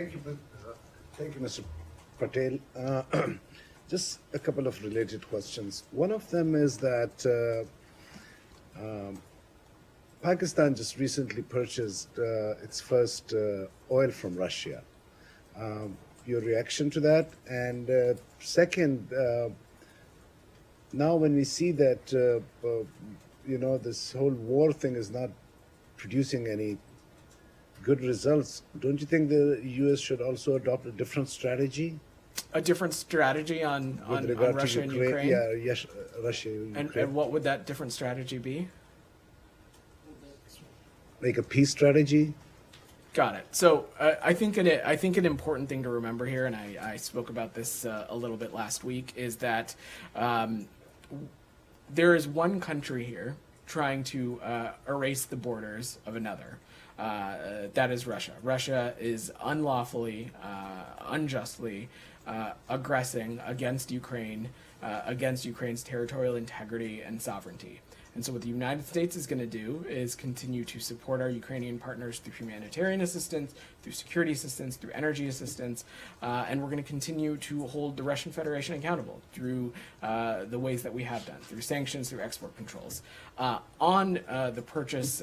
Thank you, thank you, Mr. Patel. Just a couple of related questions. One of them is that Pakistan just recently purchased its first oil from Russia. Your reaction to that? And second, now when we see that this whole war thing is not producing any good results, don't you think the U.S. should also adopt a different strategy A different strategy with on regard to Russia and Ukraine? Ukraine? Yeah, yes, Russia and Ukraine. And what would that different strategy be? Like a peace strategy? Got it. So I think an important thing to remember here, and I spoke about this a little bit last week, is that there is one country here trying to erase the borders of another. That is Russia. Russia is unlawfully, unjustly aggressing against Ukraine, against Ukraine's territorial integrity and sovereignty. And so what the United States is going to do is continue to support our Ukrainian partners through humanitarian assistance, through security assistance, through energy assistance, and we're going to continue to hold the Russian Federation accountable through the ways that we have done, through sanctions, through export controls. On the purchase,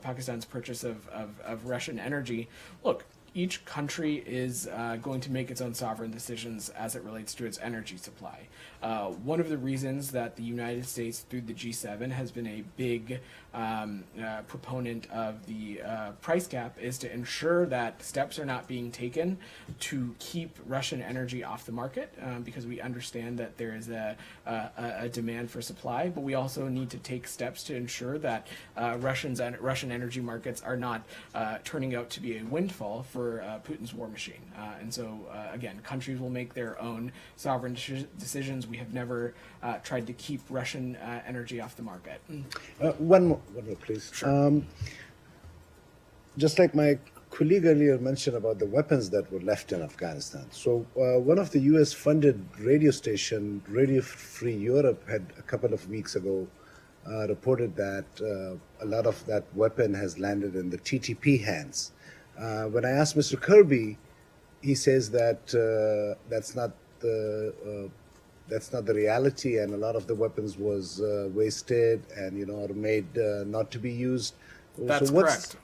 Pakistan's purchase of Russian energy, look, each country is going to make its own sovereign decisions as it relates to its energy supply. One of the reasons that the United States, through the G7, has been a big proponent of the price cap is to ensure that steps are not being taken to keep Russian energy off the market, because we understand that there is a demand for supply, but we also need to take steps to ensure that Russian energy markets are not turning out to be a windfall for Putin's war machine. And so, again, countries will make their own sovereign decisions. We have never tried to keep Russian energy off the market. One more, please. Sure. Just like my colleague earlier mentioned about the weapons that were left in Afghanistan. So one of the US-funded radio station, Radio Free Europe, had a couple of weeks ago reported that a lot of that weapon has landed in the TTP hands. When I asked Mr. Kirby, he says that that's not the reality, and a lot of the weapons was wasted and are made not to be used. That's correct.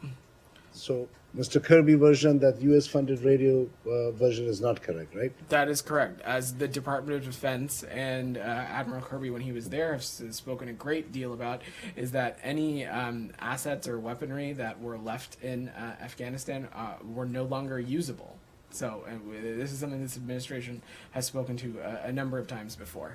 So Mr. Kirby version, that US-funded radio version, is not correct, right? That is correct. As the Department of Defense and Admiral Kirby, when he was there, has spoken a great deal about, is that any assets or weaponry that were left in Afghanistan were no longer usable. So this is something this administration has spoken to a number of times before.